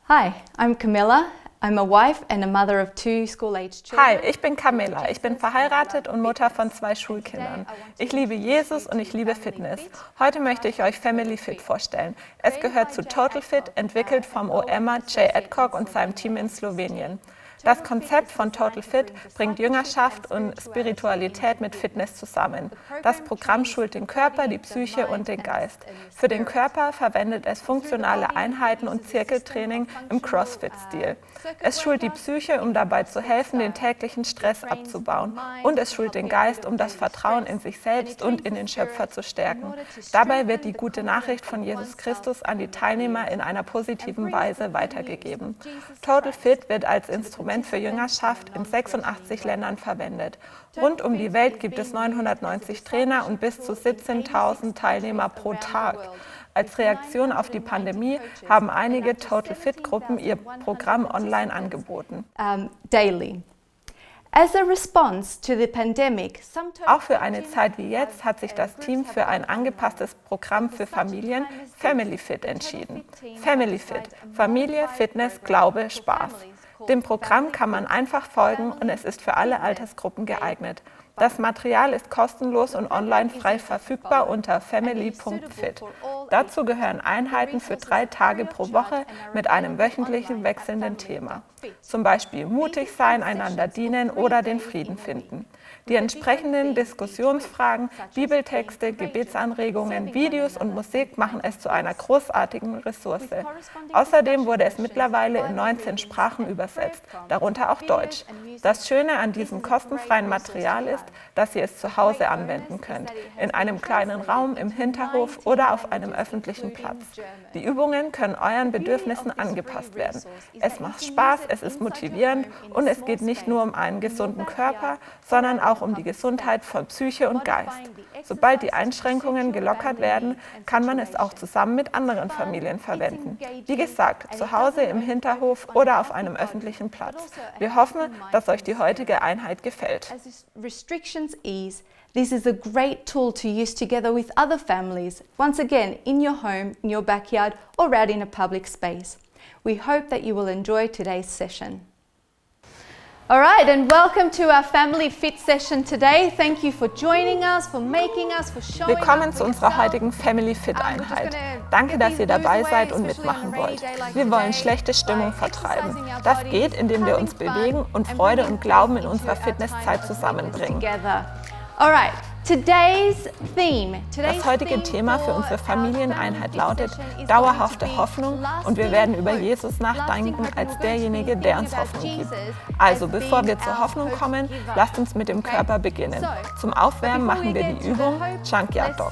Hi, I'm Camila. I'm a wife and a mother of 2 school-aged children. Hi, ich bin Camila. Ich bin verheiratet und Mutter von 2 Schulkindern. Ich liebe Jesus und ich liebe Fitness. Heute möchte ich euch Family Fit vorstellen. Es gehört zu Total Fit, entwickelt vom OMer Jay Adcock und seinem Team in Slowenien. Das Konzept von Total Fit bringt Jüngerschaft und Spiritualität mit Fitness zusammen. Das Programm schult den Körper, die Psyche und den Geist. Für den Körper verwendet es funktionale Einheiten und Zirkeltraining im CrossFit-Stil. Es schult die Psyche, um dabei zu helfen, den täglichen Stress abzubauen. Und es schult den Geist, um das Vertrauen in sich selbst und in den Schöpfer zu stärken. Dabei wird die gute Nachricht von Jesus Christus an die Teilnehmer in einer positiven Weise weitergegeben. Total Fit wird als Instrument für Jüngerschaft in 86 Ländern verwendet. Rund um die Welt gibt es 990 Trainer und bis zu 17.000 Teilnehmer pro Tag. Als Reaktion auf die Pandemie haben einige Total Fit-Gruppen ihr Programm online angeboten. Daily. As a response to the pandemic, Auch für eine Zeit wie jetzt hat sich das Team für ein angepasstes Programm für Familien, Family Fit, entschieden. Family Fit, Familie, Fitness, Glaube, Spaß. Dem Programm kann man einfach folgen und es ist für alle Altersgruppen geeignet. Das Material ist kostenlos und online frei verfügbar unter family.fit. Dazu gehören Einheiten für 3 Tage pro Woche mit einem wöchentlichen wechselnden Thema. Zum Beispiel mutig sein, einander dienen oder den Frieden finden. Die entsprechenden Diskussionsfragen, Bibeltexte, Gebetsanregungen, Videos und Musik machen es zu einer großartigen Ressource. Außerdem wurde es mittlerweile in 19 Sprachen übersetzt, darunter auch Deutsch. Das Schöne an diesem kostenfreien Material ist, dass ihr es zu Hause anwenden könnt, in einem kleinen Raum, im Hinterhof oder auf einem öffentlichen Platz. Die Übungen können euren Bedürfnissen angepasst werden. Es macht Spaß, es ist motivierend und es geht nicht nur um einen gesunden Körper, sondern auch um die Gesundheit von Psyche und Geist. Sobald die Einschränkungen gelockert werden, kann man es auch zusammen mit anderen Familien verwenden. Wie gesagt, zu Hause, im Hinterhof oder auf einem öffentlichen Platz. Wir hoffen, dass euch die heutige Einheit gefällt. restrictions ease, this is a great tool to use together with other families, once again in your home, in your backyard or out in a public space. We hope that you will enjoy today's session. All right, and welcome to our Family Fit session today. Thank you for joining us, for making us, for showing up. Willkommen zu unserer heutigen Family Fit Einheit. Danke, dass ihr dabei seid und mitmachen wollt. Wir wollen schlechte Stimmung vertreiben. Das geht, indem wir uns bewegen und Freude und Glauben in unserer Fitnesszeit zusammenbringen. All right, today's theme. Das heutige Thema für unsere Familieneinheit lautet dauerhafte Hoffnung und wir werden über Jesus nachdenken als derjenige, der uns Hoffnung gibt. Also bevor wir zur Hoffnung kommen, lasst uns mit dem Körper beginnen. Zum Aufwärmen machen wir die Übung Junkyard Dog.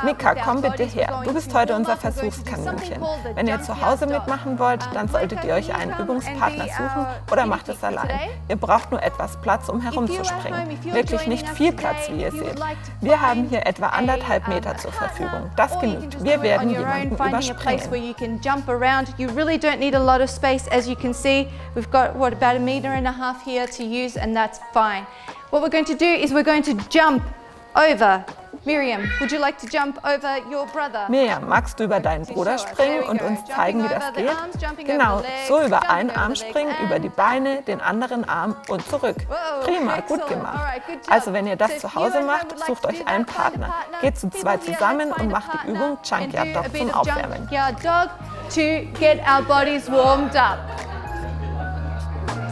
Mika, komm bitte her. Du bist heute unser Versuchskaninchen. Wenn ihr zu Hause mitmachen wollt, dann solltet ihr euch einen Übungspartner suchen oder macht es allein. Ihr braucht nur etwas Platz, um herumzuspringen. Wirklich nicht viel Platz, wie ihr seht. Wir haben hier etwa 1,5 Meter zur Verfügung. Das genügt. Wir werden jemanden überspringen. You really don't need a lot of space. As you can see, we've got about 1.5 meters here to use, and that's fine. What we're going to do is we're going to jump over. Miriam, would you like to jump over your brother? Miriam, magst du über deinen Bruder springen und uns zeigen, wie das geht? Genau, so über einen Arm springen, über die Beine, den anderen Arm und zurück. Prima, gut gemacht. Also wenn ihr das zu Hause macht, sucht euch einen Partner. Geht zu 2 zusammen und macht die Übung Junkyard Dog zum Aufwärmen. Junkyard Dog to get our bodies warmed up.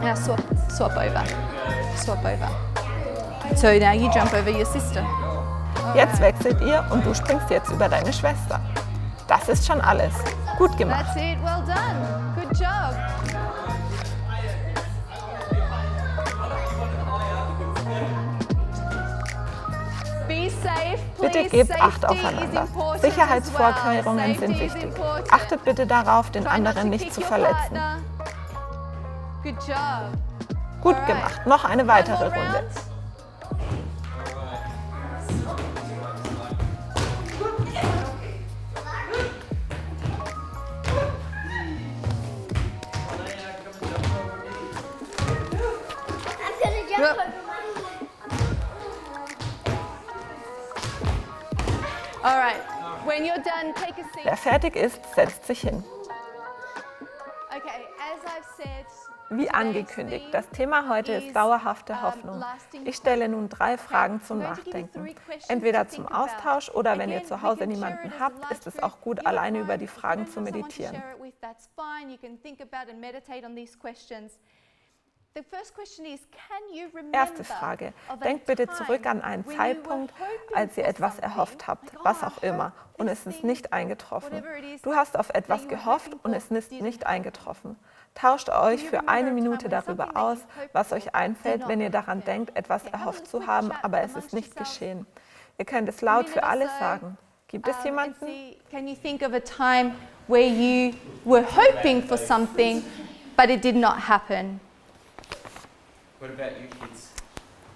Now swap over. Swap over. So now you jump over your sister. Jetzt wechselt ihr und du springst jetzt über deine Schwester. Das ist schon alles. Gut gemacht. That's it, well done. Good job. Be safe, please. Bitte gebt Acht Safety is aufeinander. important Sicherheitsvorkehrungen as well. sind Safety is wichtig. important. Achtet bitte darauf, den Try not anderen to nicht kick zu your verletzen. partner. Good job. Gut gemacht. Noch eine weitere One more Runde. round. All right. When you're done, take a seat. Wer fertig ist, setzt sich hin. Wie angekündigt, das Thema heute ist dauerhafte Hoffnung. Ich stelle nun 3 Fragen zum Nachdenken. Entweder zum Austausch oder wenn ihr zu Hause niemanden habt, ist es auch gut, alleine über die Fragen zu meditieren. Erste Frage. Denkt bitte zurück an einen Zeitpunkt, als ihr etwas erhofft habt, was auch immer, und es ist nicht eingetroffen. Du hast auf etwas gehofft und es ist nicht eingetroffen. Tauscht euch für 1 Minute darüber aus, was euch einfällt, wenn ihr daran denkt, etwas erhofft zu haben, aber es ist nicht geschehen. Ihr könnt es laut für alle sagen. Gibt es jemanden? Can you think of a time where you were hoping for something, but it did not happen? What about you kids?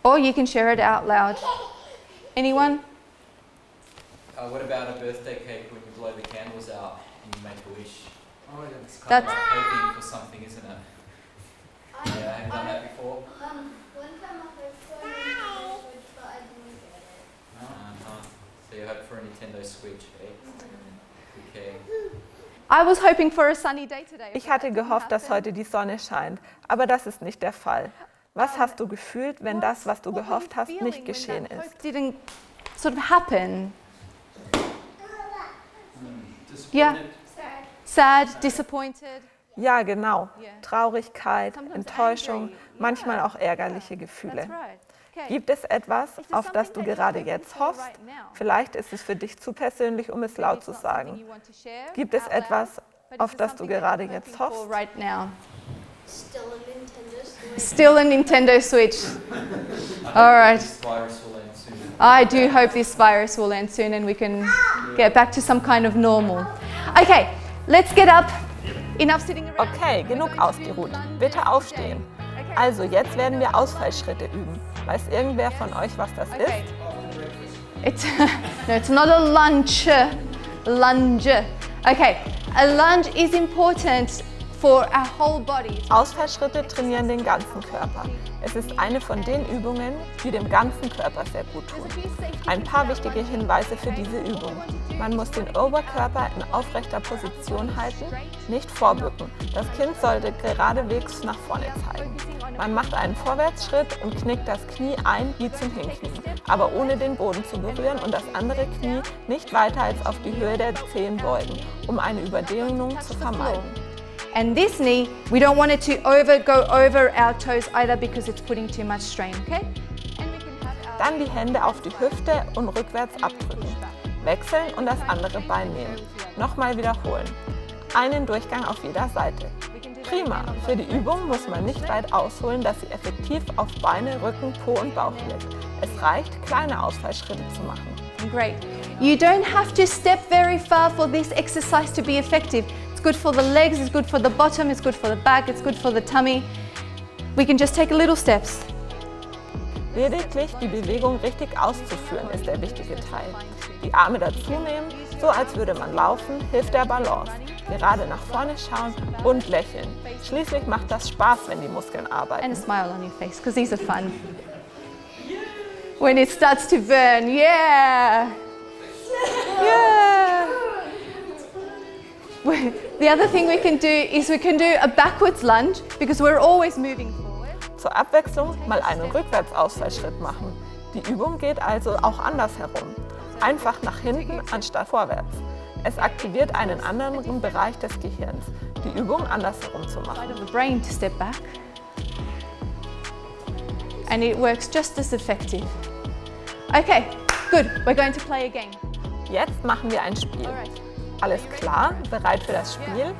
Or you can share it out loud. Anyone? What about a birthday cake when you blow the candles out and you make a wish? Oh, yeah, it's kind That's of like hoping for something, isn't it? Yeah, have you done that before? One time I hoped for a Nintendo Switch, but I didn't get it. So you hope for a Nintendo Switch, eh? Okay. I was hoping for a sunny day today. Ich hatte gehofft, dass heute die Sonne scheint, aber das ist nicht der Fall. Was hast du gefühlt, wenn das, was du gehofft hast, nicht geschehen ist? Didn't sort of happen. Yeah. Sad, disappointed. Ja, genau. Traurigkeit, Enttäuschung, manchmal auch ärgerliche Gefühle. Gibt es etwas, auf das du gerade jetzt hoffst? Vielleicht ist es für dich zu persönlich, um es laut zu sagen. Gibt es etwas, auf das du gerade jetzt hoffst? Still a Nintendo Switch. Still a Nintendo Switch. All right. This virus will end soon. I do hope this virus will end soon and we can get back to some kind of normal. Okay, let's get up. Enough sitting around. Okay, genug ausgeruht. Bitte aufstehen. Also, jetzt werden wir Ausfallschritte üben. Weiß irgendwer von euch, was das Okay. ist? No, it's not a lunge. Lunge. Okay, a lunge is important for our whole body. Ausfallschritte trainieren den ganzen Körper. Es ist eine von den Übungen, die dem ganzen Körper sehr gut tun. Ein paar wichtige Hinweise für diese Übung. Man muss den Oberkörper in aufrechter Position halten, nicht vorbücken. Das Kind sollte geradewegs nach vorne zeigen. Man macht einen Vorwärtsschritt und knickt das Knie ein wie zum Hinknien, aber ohne den Boden zu berühren und das andere Knie nicht weiter als auf die Höhe der Zehen beugen, um eine Überdehnung zu vermeiden. And this knee, we don't want it to go over our toes either because it's putting too much strain, okay? And we can have our Dann die Hände auf die Hüfte und rückwärts abdrücken. Wechseln und das andere Bein nehmen. Nochmal wiederholen. Einen Durchgang auf jeder Seite. Prima! Für die Übung muss man nicht weit ausholen, dass sie effektiv auf Beine, Rücken, Po und Bauch wirkt. Es reicht, kleine Ausfallschritte zu machen. Great. You don't have to step very far for this exercise to be effective. It's good for the legs, it's good for the bottom, it's good for the back, it's good for the tummy. We can just take little steps. Lediglich die Bewegung richtig auszuführen ist der wichtige Teil. Die Arme dazu nehmen, so als würde man laufen, hilft der Balance. Gerade nach vorne schauen und lächeln. Schließlich macht das Spaß, wenn die Muskeln arbeiten. And a smile on your face, because these are fun. When it starts to burn, yeah! Yeah! The other thing we can do is we can do a backwards lunge, because we're always moving forward. Zur Abwechslung mal einen Rückwärtsausfallschritt machen. Die Übung geht also auch andersherum. Einfach nach hinten anstatt vorwärts. Es aktiviert einen anderen Bereich des Gehirns, die Übung andersherum zu machen. Side of the brain to step back. And it works just as effective. Okay, good. We're going to play a game. Jetzt machen wir ein Spiel. Alles klar? Bereit für das Spiel?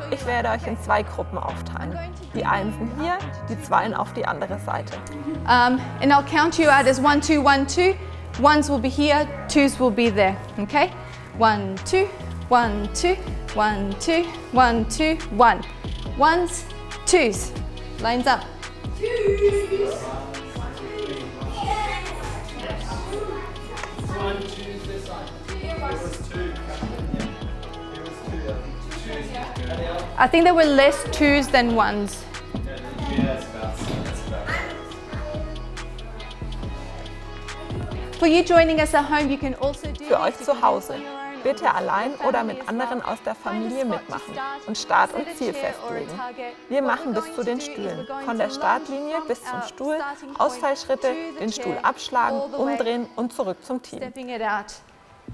Ich werde euch in 2 Gruppen aufteilen. Die Einsen hier, die Zweien auf die andere Seite. And I'll count you out as 1, 2, 1, 2. Ones will be here, twos will be there. Okay? 1, 2, 1, 2, 1, 2, 1, 2, 1. Ones, twos. Lines up. I think there were less twos than ones. For you joining us at home, you can also do Für euch this. zu Hause. Bitte allein oder mit anderen aus der Familie mitmachen und Start und Ziel festlegen. Wir machen bis zu den Stühlen, von der Startlinie bis zum Stuhl, Ausfallschritte, den Stuhl abschlagen, umdrehen und zurück zum Team.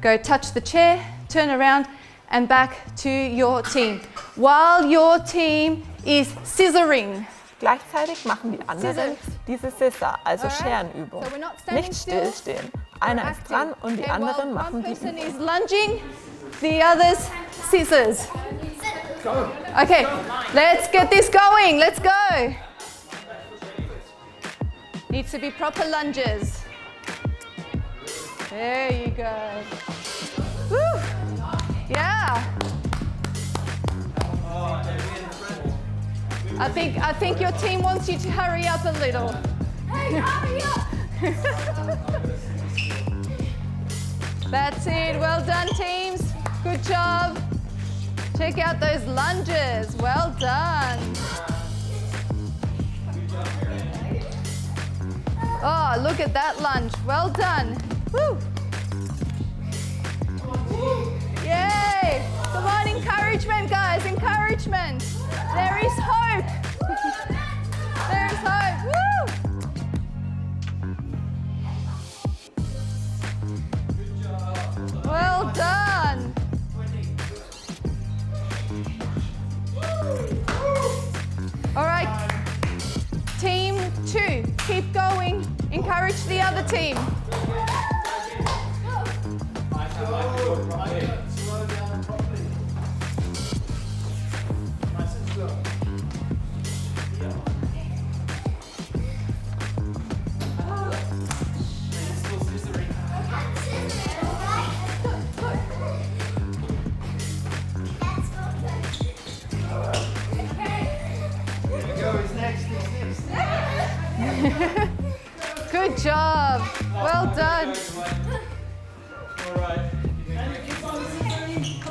Go touch the chair, turn around and back to your team. While your team is scissoring. Gleichzeitig machen die anderen diese Scissor, also Scherenübung. Nicht stillstehen. Einer ist dran und die anderen machen die Übung. Is lunging, the others scissors. Okay, let's get this going. Let's go. Needs to be proper lunges. There you go. Woo. Yeah. I think your team wants you to hurry up a little. Hey, hurry up! That's it. Well done, teams. Good job. Check out those lunges. Well done. Oh, look at that lunge. Well done. Woo. Yay! Come on, encouragement, guys. Encouragement. There is hope. There is hope. Woo! Well done. All right. Team 2, keep going. Encourage the other team. Good job. Well done.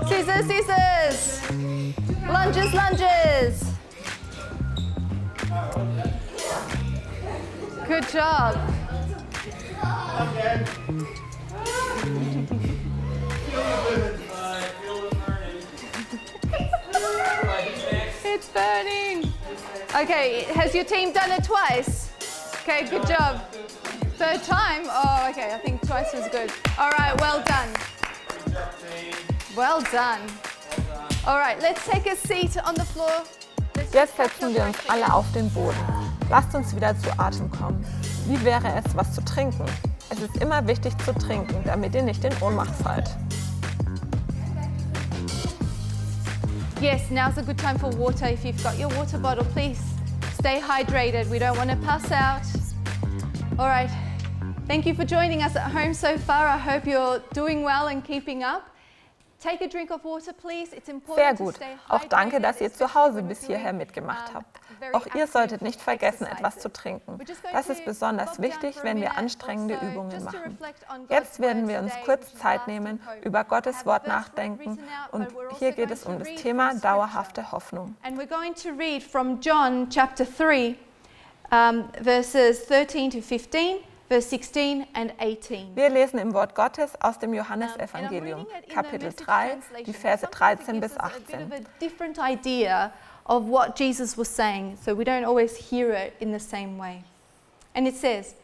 Scissors, scissors. Lunges, lunges. Good job. It's burning. Okay, has your team done it twice? Okay, good job. Third time? Oh, okay, I think twice was good. All right, well done. Well done. All right, let's take a seat on the floor. Jetzt setzen wir uns alle auf den Boden. Lasst uns wieder zu Atem kommen. Wie wäre es, was zu trinken? Es ist immer wichtig zu trinken, damit ihr nicht in Ohnmacht fallt. Yes, now's a good time for water. If you've got your water bottle, please stay hydrated. We don't want to pass out. All right. Thank you for joining us at home so far. I hope you're doing well and keeping up. Take a drink of water, please. It's important Sehr to gut. stay Auch danke, hydrated, dass ihr zu Hause bis hierher mitgemacht habt. Auch ihr solltet nicht vergessen, etwas zu trinken. Das ist besonders wichtig, wenn wir anstrengende Übungen machen. Jetzt werden wir uns kurz Zeit nehmen, über Gottes Wort nachdenken und hier geht es um das Thema dauerhafte Hoffnung. And we're going to read from John chapter 3, verses 13 to 15, verse 16 and 18. Wir lesen im Wort Gottes aus dem Johannesevangelium, Kapitel 3, die Verse 13 bis 18. Different idea of what Jesus was saying, so we don't always hear it in the same way. And it says,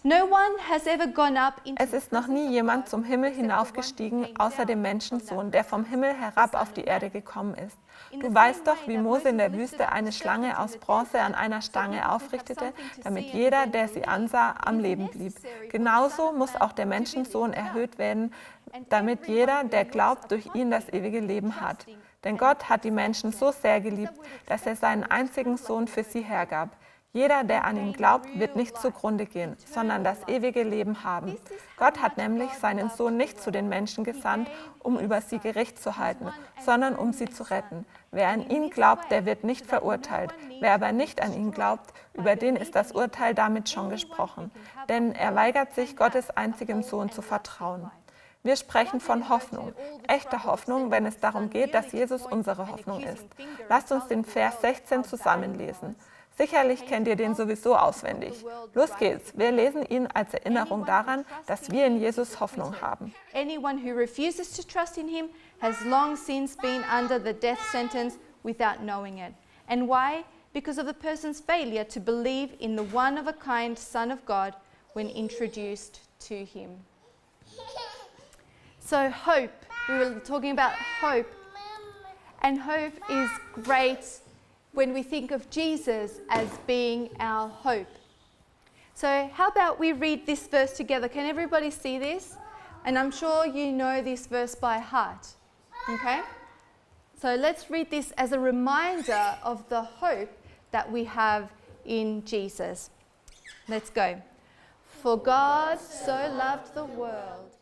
no one has ever gone up into Es ist noch nie jemand zum Himmel hinaufgestiegen, außer dem Menschensohn, der vom Himmel herab auf die Erde gekommen ist. Du weißt doch, wie Mose in der Wüste eine Schlange aus Bronze an einer Stange aufrichtete, damit jeder, der sie ansah, am Leben blieb. Genauso muss auch der Menschensohn erhöht werden, damit jeder, der glaubt, durch ihn das ewige Leben hat. Denn Gott hat die Menschen so sehr geliebt, dass er seinen einzigen Sohn für sie hergab. Jeder, der an ihn glaubt, wird nicht zugrunde gehen, sondern das ewige Leben haben. Gott hat nämlich seinen Sohn nicht zu den Menschen gesandt, um über sie Gericht zu halten, sondern um sie zu retten. Wer an ihn glaubt, der wird nicht verurteilt. Wer aber nicht an ihn glaubt, über den ist das Urteil damit schon gesprochen. Denn er weigert sich, Gottes einzigem Sohn zu vertrauen. Wir sprechen von Hoffnung, echter Hoffnung, wenn es darum geht, dass Jesus unsere Hoffnung ist. Lasst uns den Vers 16 zusammenlesen. Sicherlich kennt ihr den sowieso auswendig. Los geht's, wir lesen ihn als Erinnerung daran, dass wir in Jesus Hoffnung haben. Anyone who refuses to trust in him has long since been under the death sentence without knowing it. And why? Because of the person's failure to believe in the one-of-a-kind Son of God when introduced to him. So hope, we were talking about hope, and hope is great when we think of Jesus as being our hope. So how about we read this verse together? Can everybody see this? And I'm sure you know this verse by heart, okay? So let's read this as a reminder of the hope that we have in Jesus. Let's go. For God so loved the world.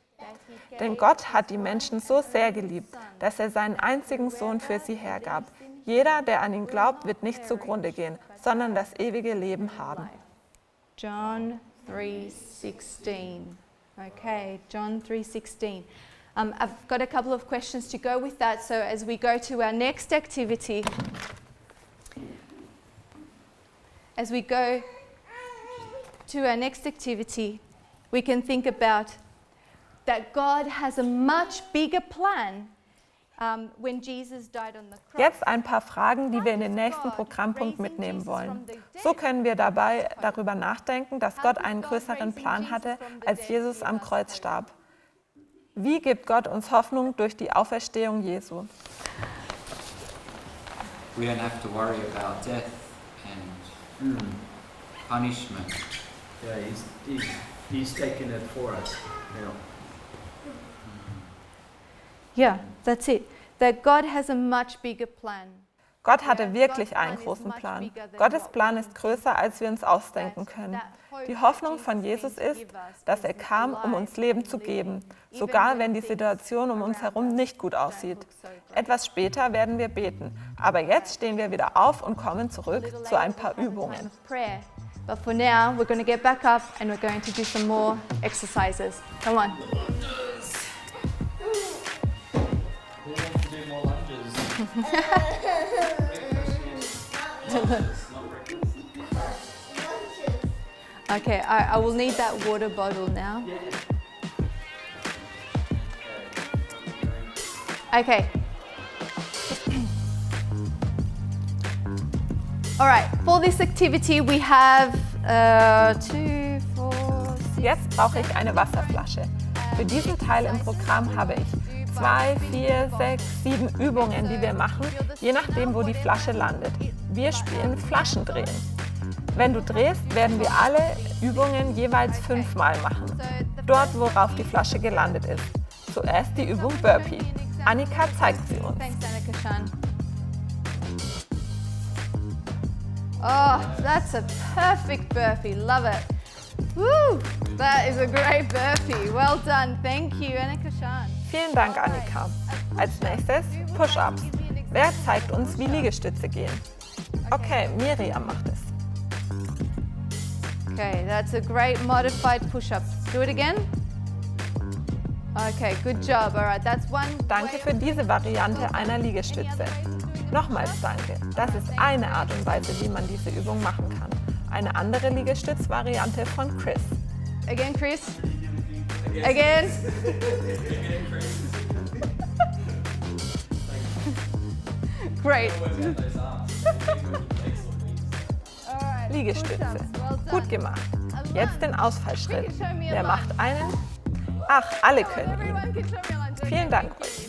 Denn Gott hat die Menschen so sehr geliebt, dass er seinen einzigen Sohn für sie hergab. Jeder, der an ihn glaubt, wird nicht zugrunde gehen, sondern das ewige Leben haben. John 3:16. Okay, John 3:16. I've got a couple of questions to go with that. So as we go to our next activity, we can think about that God has a much bigger plan when Jesus died on the cross. Jetzt ein paar Fragen, die wir in den nächsten Programmpunkt mitnehmen wollen. So können wir dabei darüber nachdenken, dass Gott einen größeren Plan hatte, als Jesus am Kreuz starb. Wie gibt Gott uns Hoffnung durch die Auferstehung Jesu? We don't have to worry about death and punishment. Yeah, he's taken it for us. Yeah, that's it. That God has a much bigger plan. Gott hatte wirklich einen großen Plan. Gottes Plan ist größer, als wir uns ausdenken können. Die Hoffnung von Jesus ist, dass er kam, um uns Leben zu geben, sogar wenn die Situation um uns herum nicht gut aussieht. Etwas später werden wir beten, aber jetzt stehen wir wieder auf und kommen zurück zu ein paar Übungen. But for now, we're going to get back up and we're going to do some more exercises. Come on. Who wants to do more lunges? Okay, I will need that water bottle now. Okay. All right, for this activity we have 2, 4, 6. Jetzt brauche ich eine Wasserflasche. Für diesen Teil im Programm habe ich 2, 4, 6, 7 Übungen, die wir machen, je nachdem, wo die Flasche landet. Wir spielen Flaschendrehen. Wenn du drehst, werden wir alle Übungen jeweils 5-mal machen, dort, worauf die Flasche gelandet ist. Zuerst die Übung Burpee. Annika zeigt sie uns. Thanks, Annika-chan. Oh, that's a perfect burpee. Love it. Woo! That is a great burpee. Well done. Thank you, Annika-chan. Vielen Dank, Annika. Als nächstes Push-Ups. Wer zeigt uns, wie Liegestütze gehen? Okay, Miriam macht es. Okay, that's a great modified push-up. Do it again. Okay, good job. All right, that's one. Danke für diese Variante einer Liegestütze. Nochmals danke. Das ist eine Art und Weise, wie man diese Übung machen kann. Eine andere Liegestützvariante von Chris. Again, Chris. Again. Great. Liegestütze. Gut gemacht. Jetzt den Ausfallschritt. Wer macht einen? Ach, alle können ihn. Vielen Dank euch.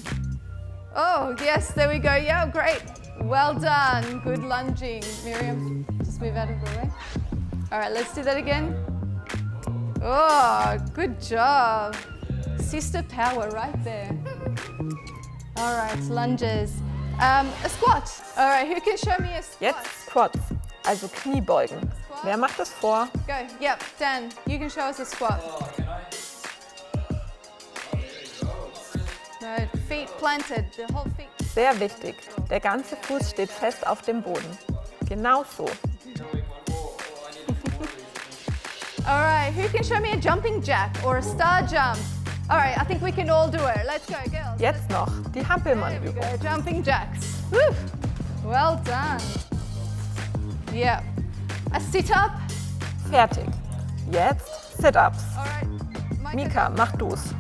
Oh, yes, there we go. Yeah, great. Well done. Good lunging. Miriam, just move out of the way. All right, let's do that again. Oh, good job. Sister power right there. All right, lunges. A squat. All right, who can show me a squat? Jetzt Squats, also Kniebeugen. Wer macht es vor? Go. Yep, Dan, you can show us a squat. Oh, can I? No, feet planted, the whole feet. Sehr wichtig. Der ganze Fuß steht fest auf dem Boden. Genau so. All right, who can show me a jumping jack or a star jump? All right, I think we can all do it. Let's go, girls. Jetzt noch die Hampelmann-Übung. Jumping jacks. Woo. Well done. Yeah. A sit-up. Fertig. Jetzt Sit-ups. Alright. Mika, mach du's.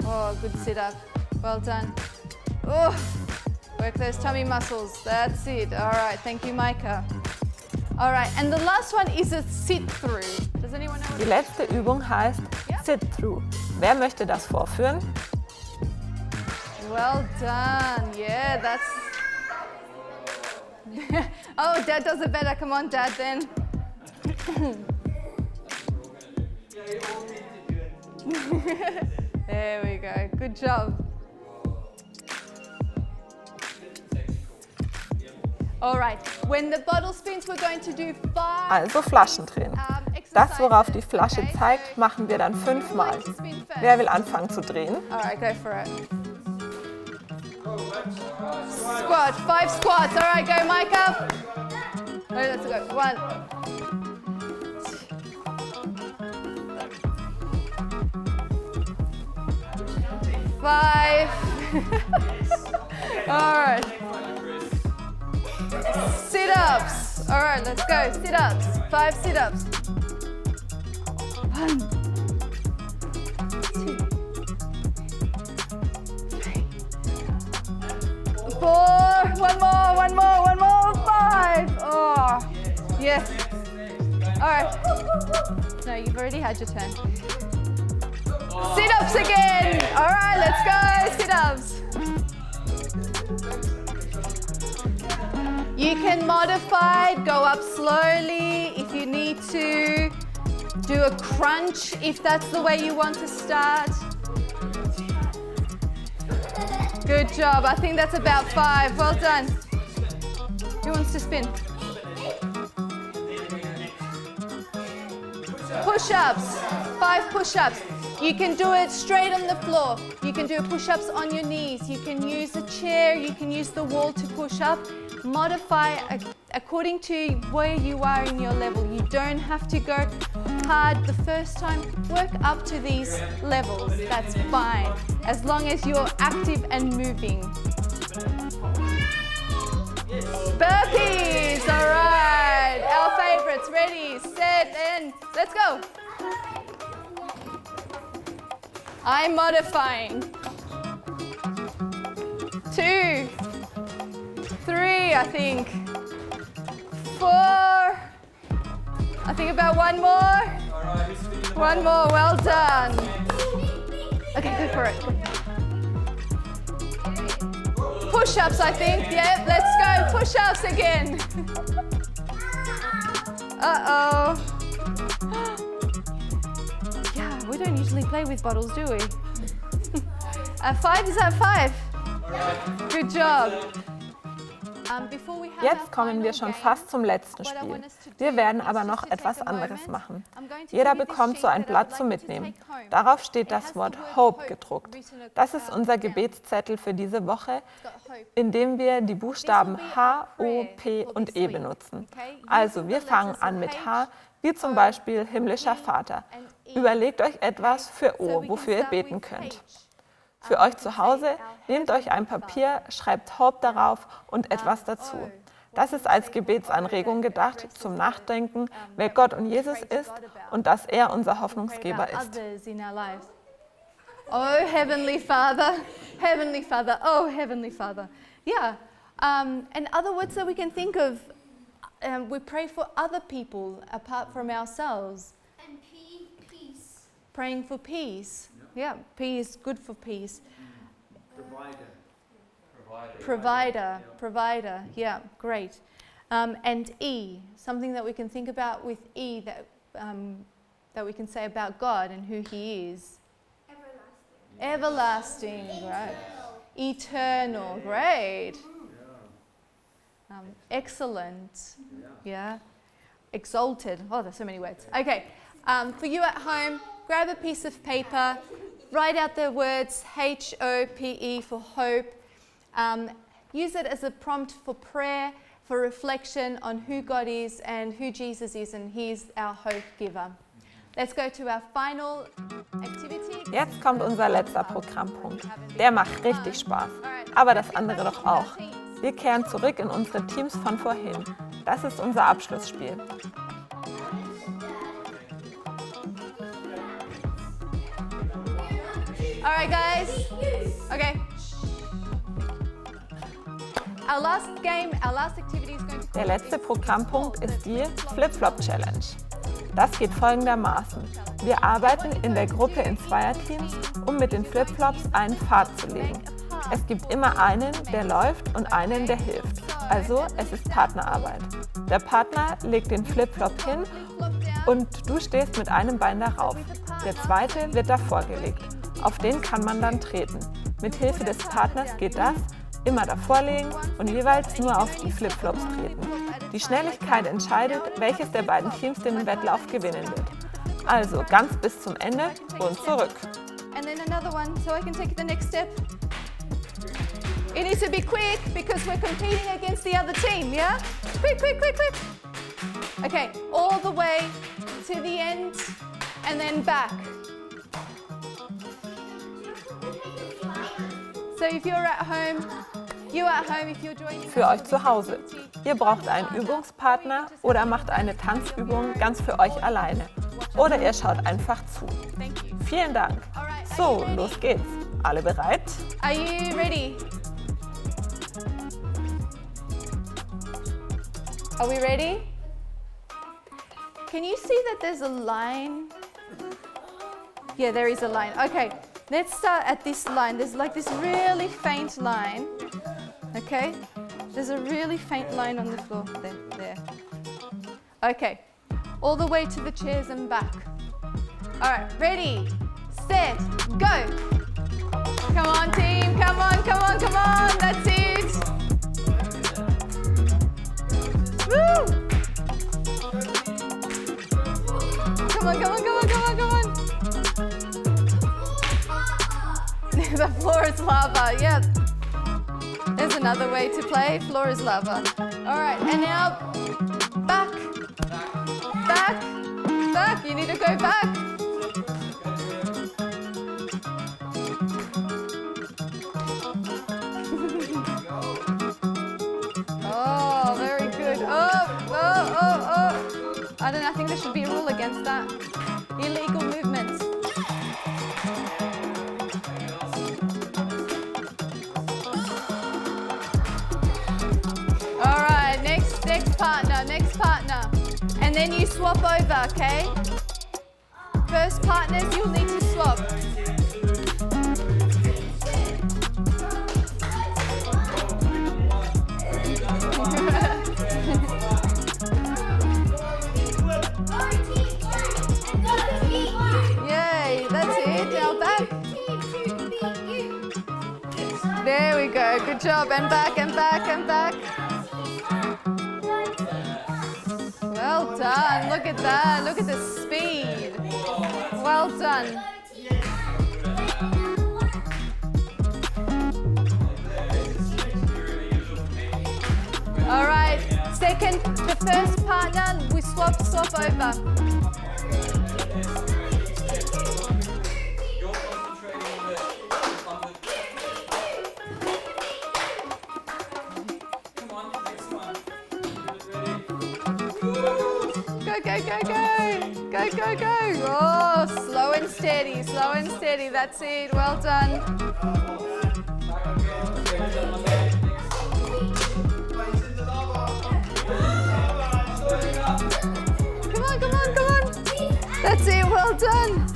Oh, good sit-up. Well done. Oh, work those tummy muscles. That's it. All right. Thank you, Micah. All right. And the last one is a sit-through. Does anyone know what Die letzte Übung heißt Sit-through. Wer möchte das vorführen? Well done. Yeah, that's... Oh, Dad does it better. Come on, Dad, then. There we go. Good job. All right. When the bottle spins, we're going to do 5 Also Flaschen drehen. Das, worauf die Flasche zeigt, machen wir dann 5-mal. Wer will anfangen zu drehen? All right, go for it. Squat, 5 squats. All right, go, Micah. Oh, let's go. 1. 5. All right. Sit-ups. All right, let's go. Sit-ups. 5 sit-ups. 1, 2, 3, 4. One more. 5. Oh, yes. All right. No, you've already had your turn. Sit-ups again. All right, let's go. Sit-ups. You can modify, go up slowly if you need to. Do a crunch if that's the way you want to start. Good job. I think that's about 5. Well done. Who wants to spin? Push-ups. 5 push-ups. You can do it straight on the floor. You can do push-ups on your knees. You can use a chair. You can use the wall to push up. Modify according to where you are in your level. You don't have to go hard the first time. Work up to these levels. That's fine, as long as you're active and moving. Burpees, all right. Our favorites, ready, set, and let's go. I'm modifying. 2, 3, I think. 4. I think about 1 more. 1 more, well done. Okay, go for it. Push-ups, I think. Yep, let's go. Push-ups again. Uh-oh. Yeah, we don't usually play with bottles, do we? 5, is that 5? Good job. Jetzt kommen wir schon fast zum letzten Spiel. Wir werden aber noch etwas anderes machen. Jeder bekommt so ein Blatt zum Mitnehmen. Darauf steht das Wort Hope gedruckt. Das ist unser Gebetszettel für diese Woche, in dem wir die Buchstaben H, O, P und E benutzen. Also wir fangen an mit H, wie zum Beispiel himmlischer Vater. Überlegt euch etwas für O, wofür ihr beten könnt. Für euch zu Hause, nehmt euch ein Papier, schreibt Hope darauf und etwas dazu. Das ist als Gebetsanregung gedacht, zum Nachdenken, wer Gott und Jesus ist und dass er unser Hoffnungsgeber ist. Oh, Heavenly Father, oh, Heavenly Father. Yeah, and other words that we can think of, we pray for other people apart from ourselves. And peace. Praying for peace. Yeah, P is good for peace. Provider. Yeah, great. And E, something that we can think about with E that we can say about God and who He is. Everlasting, right? Eternal, great. Excellent. Yeah. Exalted. Oh, there's so many words. Okay. For you at home, grab a piece of paper, write out the words H-O-P-E for hope. Use it as a prompt for prayer, for reflection on who God is and who Jesus is, and He's our hope giver. Let's go to our final activity. Jetzt kommt unser letzter Programmpunkt. Der macht richtig Spaß, aber das andere doch auch. Wir kehren zurück in unsere Teams von vorhin. Das ist unser Abschlussspiel. All right, guys. Okay. Our last game, our last activity is going to... Der letzte Programmpunkt ist die Flip-Flop-Challenge. Das geht folgendermaßen. Wir arbeiten in der Gruppe in Zweierteams, um mit den Flipflops einen Pfad zu legen. Es gibt immer einen, der läuft und einen, der hilft. Also es ist Partnerarbeit. Der Partner legt den Flipflop hin und du stehst mit einem Bein darauf. Der zweite wird davor gelegt. Auf den kann man dann treten. Mit Hilfe des Partners geht das, immer davor legen und jeweils nur auf die Flipflops treten. Die Schnelligkeit entscheidet, welches der beiden Teams den Wettlauf gewinnen wird. Also ganz bis zum Ende und zurück. And then another one, so I can take the next step. It needs to be quick because we're competing against the other team, yeah? Quick, quick, quick, quick. Okay, all the way to the end and then back. So if you're at home, if you're joining Für euch zu Hause. Ihr braucht einen Übungspartner oder macht eine Tanzübung ganz für euch alleine. Oder ihr schaut einfach zu. Vielen Dank. So, los geht's. Alle bereit? Are you ready? Are we ready? Can you see that there's a line? Yeah, there is a line. Okay, let's start at this line. There's like this really faint line. Okay, there's a really faint line on the floor. There. Okay, all the way to the chairs and back. All right, ready, set, go. Come on, team, come on, come on, come on. That's it. Woo! Come on, come on, come on, come on, come on. The floor is lava, yeah. There's another way to play, floor is lava. All right, and now back, back, back. You need to go back. Oh, very good. Oh. I don't know, I think there should be a rule against that. Illegal movements. All right, next partner. And then you swap over, okay? First partners, you'll need to swap. Yay, that's it, now back. There we go, good job, and back, and back, and back. Well done, look at that, look at the speed. Well done. All right, second, the first partner, we swap over. Go. Oh, slow and steady, that's it, well done. Come on. That's it, well done.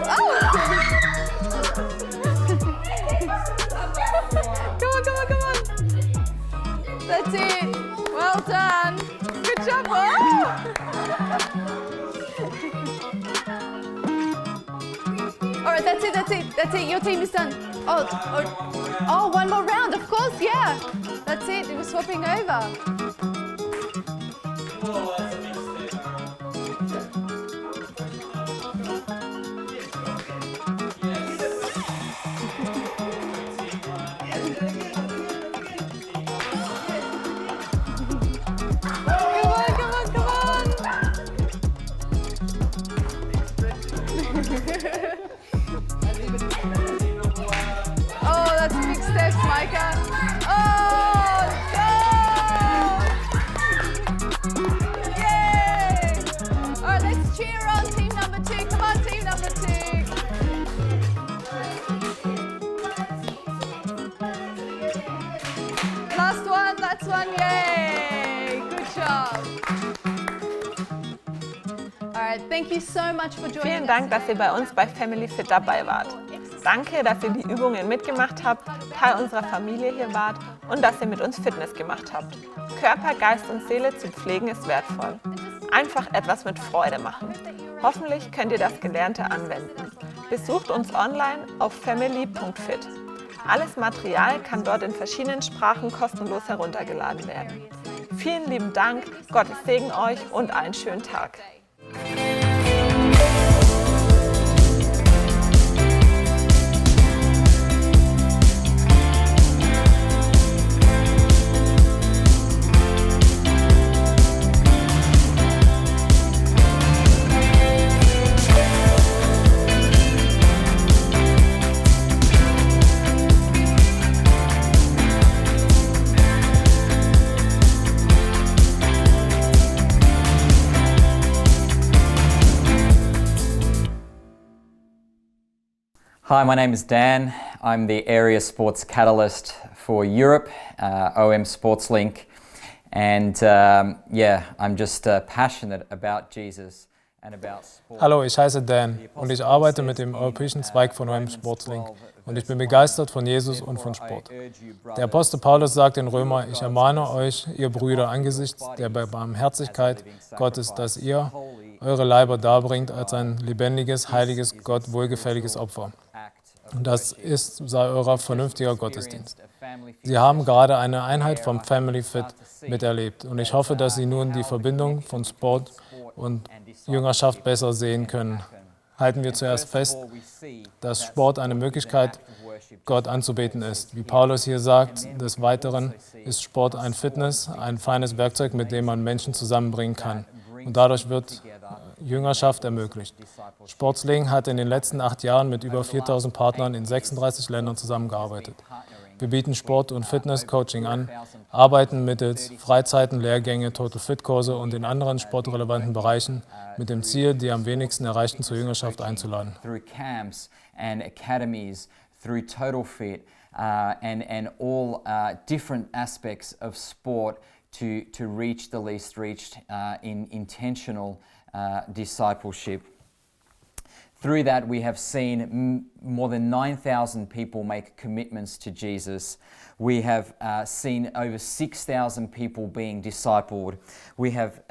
Oh! Come on. That's it. Well done. Good job. Oh! All right, that's it. Your team is done. Oh, one more round, of course, yeah. That's it. We're swapping over. Whoa, that's a big step. Oh, that's big steps, Micah. Oh! Thank you so much for joining Vielen us Dank, dass today. ihr bei uns bei Family Fit dabei wart. Danke, dass ihr die Übungen mitgemacht habt, Teil unserer Familie hier wart und dass ihr mit uns Fitness gemacht habt. Körper, Geist und Seele zu pflegen ist wertvoll. Einfach etwas mit Freude machen. Hoffentlich könnt ihr das Gelernte anwenden. Besucht uns online auf family.fit. Alles Material kann dort in verschiedenen Sprachen kostenlos heruntergeladen werden. Vielen lieben Dank, Gottes Segen euch und einen schönen Tag. Hi, my name is Dan. I'm the area sports catalyst for Europe, OM-Sportslink. And I'm just passionate about Jesus and about sport. Hallo, ich heiße Dan und ich arbeite mit dem europäischen Zweig von OM-Sportslink und ich bin begeistert von Jesus und von Sport. Der Apostel Paulus sagt in Römer, ich ermahne euch, ihr Brüder, angesichts der Barmherzigkeit Gottes, dass ihr eure Leiber darbringt als ein lebendiges, heiliges, Gott wohlgefälliges Opfer. Und das sei euer vernünftiger Gottesdienst. Sie haben gerade eine Einheit vom Family Fit miterlebt und ich hoffe, dass Sie nun die Verbindung von Sport und Jüngerschaft besser sehen können. Halten wir zuerst fest, dass Sport eine Möglichkeit, Gott anzubeten ist. Wie Paulus hier sagt, des Weiteren ist Sport ein Fitness, ein feines Werkzeug, mit dem man Menschen zusammenbringen kann. Und dadurch wird Jüngerschaft ermöglicht. Sportslink hat in den letzten 8 Jahren mit über 4000 Partnern in 36 Ländern zusammengearbeitet. Wir bieten Sport- und Fitness-Coaching an, arbeiten mittels Freizeiten, Lehrgänge, Total-Fit-Kurse und in anderen sportrelevanten Bereichen mit dem Ziel, die am wenigsten Erreichten zur Jüngerschaft einzuladen. Through camps and academies, through Total Fit and all different aspects of sport to reach the least reached in intentional discipleship. Through that, we have seen more than 9,000 people make commitments to Jesus. We have seen over 6,000 people being discipled. We have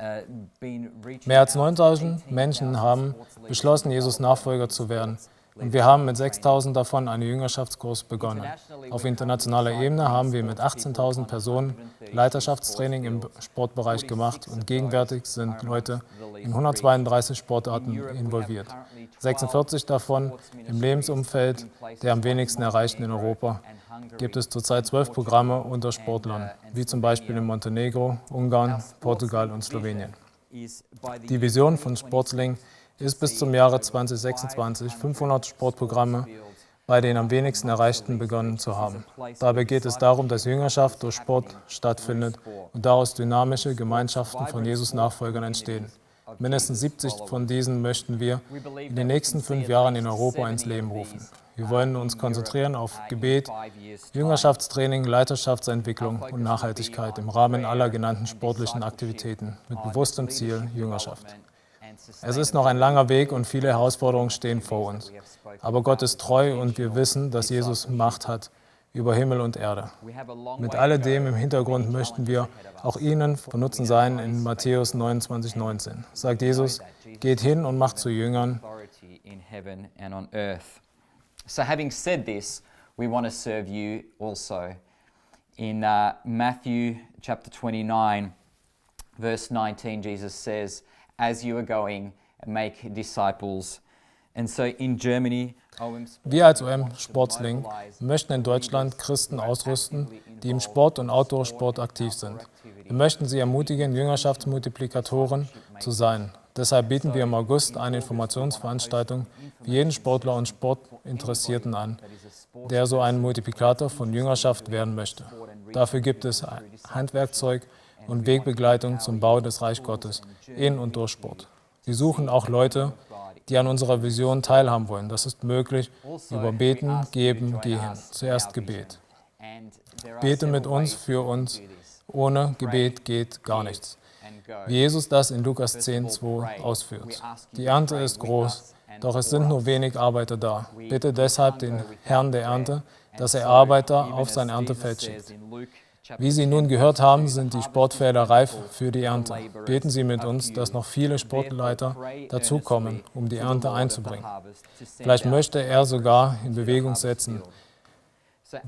been reaching Mehr als 9.000 Menschen haben beschlossen, Jesus Nachfolger zu werden. Und wir haben mit 6.000 davon einen Jüngerschaftskurs begonnen. Auf internationaler Ebene haben wir mit 18.000 Personen Leiterschaftstraining im Sportbereich gemacht und gegenwärtig sind Leute in 132 Sportarten involviert. 46 davon im Lebensumfeld der am wenigsten Erreichten in Europa. Gibt es zurzeit 12 Programme unter Sportlern, wie zum Beispiel in Montenegro, Ungarn, Portugal und Slowenien. Die Vision von Sportslink ist bis zum Jahre 2026 500 Sportprogramme bei den am wenigsten Erreichten begonnen zu haben. Dabei geht es darum, dass Jüngerschaft durch Sport stattfindet und daraus dynamische Gemeinschaften von Jesus-Nachfolgern entstehen. Mindestens 70 von diesen möchten wir in den nächsten 5 Jahren in Europa ins Leben rufen. Wir wollen uns konzentrieren auf Gebet, Jüngerschaftstraining, Leiterschaftsentwicklung und Nachhaltigkeit im Rahmen aller genannten sportlichen Aktivitäten mit bewusstem Ziel Jüngerschaft. Es ist noch ein langer Weg und viele Herausforderungen stehen vor uns. Aber Gott ist treu und wir wissen, dass Jesus Macht hat über Himmel und Erde. Mit alledem im Hintergrund möchten wir auch Ihnen von Nutzen sein in Matthäus 29,19. Sagt Jesus, geht hin und macht zu Jüngern. So having said this, we want to serve you also. In Matthew chapter 29, verse 19, Jesus says, as you are going, make disciples. And so in Germany, Wir als OM-Sportslink möchten in Deutschland Christen ausrüsten, die im Sport und Outdoor-Sport aktiv sind. Wir möchten sie ermutigen, Jüngerschaftsmultiplikatoren zu sein. Deshalb bieten wir im August eine Informationsveranstaltung für jeden Sportler und Sportinteressierten an, der so ein Multiplikator von Jüngerschaft werden möchte. Dafür gibt es Handwerkzeug und Wegbegleitung zum Bau des Reich Gottes in und durch Sport. Wir suchen auch Leute, die an unserer Vision teilhaben wollen. Das ist möglich über Beten, Geben, Gehen. Zuerst Gebet. Bete mit uns, für uns. Ohne Gebet geht gar nichts. wie Jesus das in Lukas 10,2 ausführt. Die Ernte ist groß, doch es sind nur wenig Arbeiter da. Bitte deshalb den Herrn der Ernte, dass er Arbeiter auf sein Erntefeld schickt. Wie Sie nun gehört haben, sind die Sportfelder reif für die Ernte. Beten Sie mit uns, dass noch viele Sportleiter dazukommen, um die Ernte einzubringen. Vielleicht möchte er sogar in Bewegung setzen.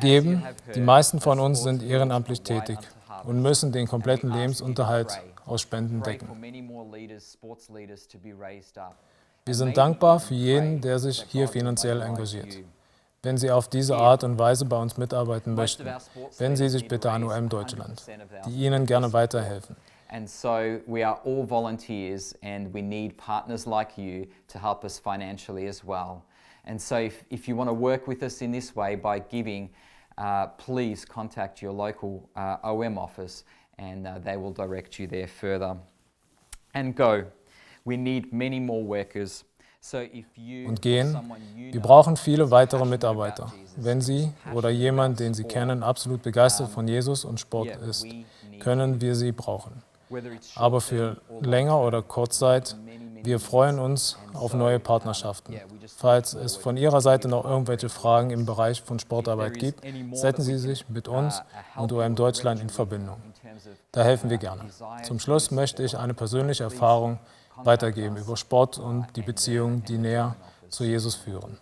Geben, die meisten von uns sind ehrenamtlich tätig und müssen den kompletten Lebensunterhalt aus Spenden decken. Wir sind dankbar für jeden, der sich hier finanziell engagiert. Wenn Sie auf diese Art und Weise bei uns mitarbeiten möchten, wenden Sie sich bitte an OM Deutschland, die Ihnen gerne weiterhelfen. And so we are all volunteers and we need partners like you to help us financially as well. And so if you want to work with us in this way by giving, please contact your local OM office and they will direct you there further. And go. We need many more workers. Und gehen, wir brauchen viele weitere Mitarbeiter. Wenn Sie oder jemand, den Sie kennen, absolut begeistert von Jesus und Sport ist, können wir Sie brauchen. Aber für länger oder Kurzzeit, wir freuen uns auf neue Partnerschaften. Falls es von Ihrer Seite noch irgendwelche Fragen im Bereich von Sportarbeit gibt, setzen Sie sich mit uns und OM Deutschland in Verbindung. Da helfen wir gerne. Zum Schluss möchte ich eine persönliche Erfahrung weitergeben über Sport und die Beziehungen, die näher zu Jesus führen.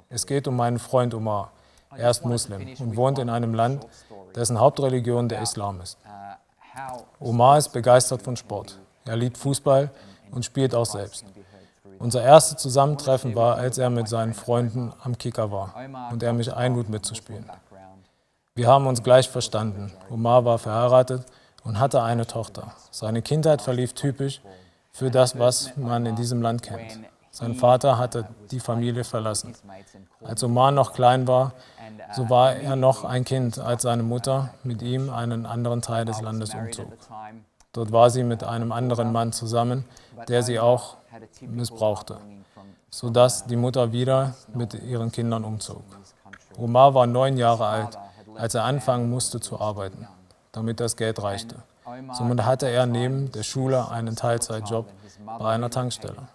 Es geht um meinen Freund Omar. Er ist Muslim und wohnt in einem Land, dessen Hauptreligion der Islam ist. Omar ist begeistert von Sport. Er liebt Fußball und spielt auch selbst. Unser erstes Zusammentreffen war, als er mit seinen Freunden am Kicker war und er mich einlud mitzuspielen. Wir haben uns gleich verstanden. Omar war verheiratet und hatte eine Tochter. Seine Kindheit verlief typisch für das, was man in diesem Land kennt. Sein Vater hatte die Familie verlassen. Als Omar noch klein war, so war er noch ein Kind, als seine Mutter mit ihm einen anderen Teil des Landes umzog. Dort war sie mit einem anderen Mann zusammen, der sie auch missbrauchte, sodass die Mutter wieder mit ihren Kindern umzog. Omar war 9 Jahre alt, als er anfangen musste zu arbeiten, damit das Geld reichte. Somit hatte er neben der Schule einen Teilzeitjob bei einer Tankstelle.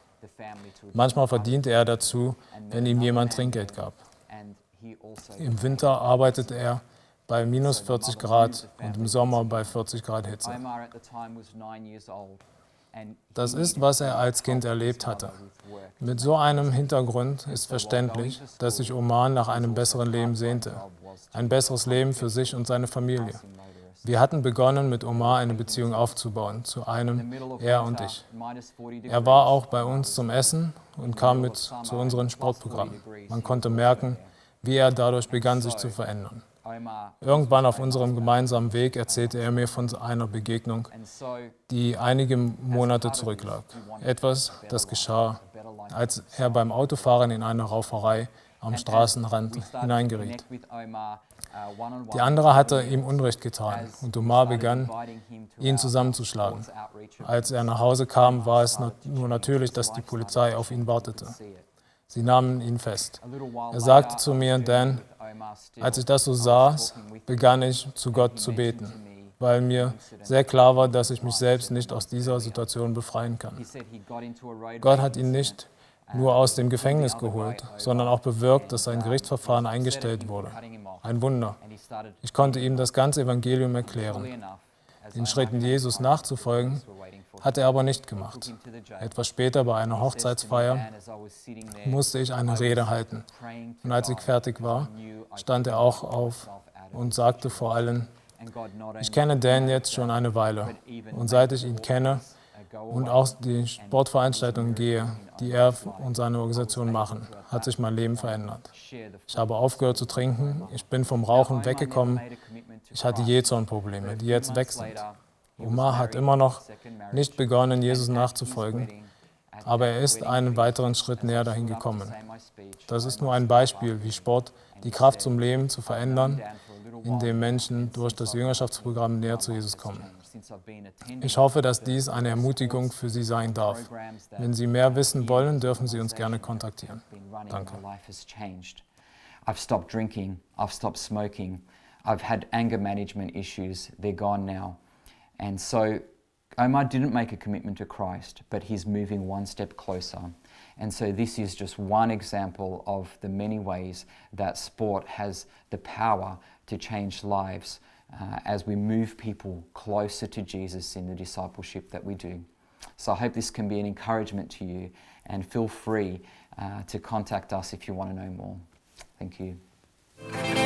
Manchmal verdiente er dazu, wenn ihm jemand Trinkgeld gab. Im Winter arbeitete er bei minus 40 Grad und im Sommer bei 40 Grad Hitze. Das ist, was er als Kind erlebt hatte. Mit so einem Hintergrund ist verständlich, dass sich Omar nach einem besseren Leben sehnte. Ein besseres Leben für sich und seine Familie. Wir hatten begonnen, mit Omar eine Beziehung aufzubauen, zu einem, er und ich. Er war auch bei uns zum Essen und kam mit zu unseren Sportprogrammen. Man konnte merken, wie er dadurch begann, sich zu verändern. Irgendwann auf unserem gemeinsamen Weg erzählte er mir von einer Begegnung, die einige Monate zurücklag. Etwas, das geschah, als er beim Autofahren in eine Rauferei am Straßenrand hineingeriet. Die andere hatte ihm Unrecht getan und Omar begann, ihn zusammenzuschlagen. Als er nach Hause kam, war es nur natürlich, dass die Polizei auf ihn wartete. Sie nahmen ihn fest. Er sagte zu mir, Dan, als ich das so saß, begann ich zu Gott zu beten, weil mir sehr klar war, dass ich mich selbst nicht aus dieser Situation befreien kann. Gott hat ihn nicht nur aus dem Gefängnis geholt, sondern auch bewirkt, dass sein Gerichtsverfahren eingestellt wurde. Ein Wunder. Ich konnte ihm das ganze Evangelium erklären. Den Schritten Jesus nachzufolgen, hat er aber nicht gemacht. Etwas später bei einer Hochzeitsfeier musste ich eine Rede halten. Und als ich fertig war, stand er auch auf und sagte vor allem, ich kenne Dan jetzt schon eine Weile. Und seit ich ihn kenne und auch die Sportveranstaltungen gehe, die er und seine Organisation machen, hat sich mein Leben verändert. Ich habe aufgehört zu trinken, ich bin vom Rauchen weggekommen, ich hatte Jähzornprobleme, die jetzt weg sind. Omar hat immer noch nicht begonnen, Jesus nachzufolgen, aber er ist einen weiteren Schritt näher dahin gekommen. Das ist nur ein Beispiel, wie Sport die Kraft zum Leben zu verändern, indem Menschen durch das Jüngerschaftsprogramm näher zu Jesus kommen. Ich hoffe, dass dies eine Ermutigung für Sie sein darf. Wenn Sie mehr wissen wollen, dürfen Sie uns gerne kontaktieren. Danke. I've stopped drinking, I've stopped smoking, I've had anger management issues, they're gone now. And so Omar didn't make a commitment to Christ, but he's moving one step closer. And so this is just one example of the many ways that sport has the power to change lives as we move people closer to Jesus in the discipleship that we do. So I hope this can be an encouragement to you, and feel free to contact us if you want to know more. Thank you.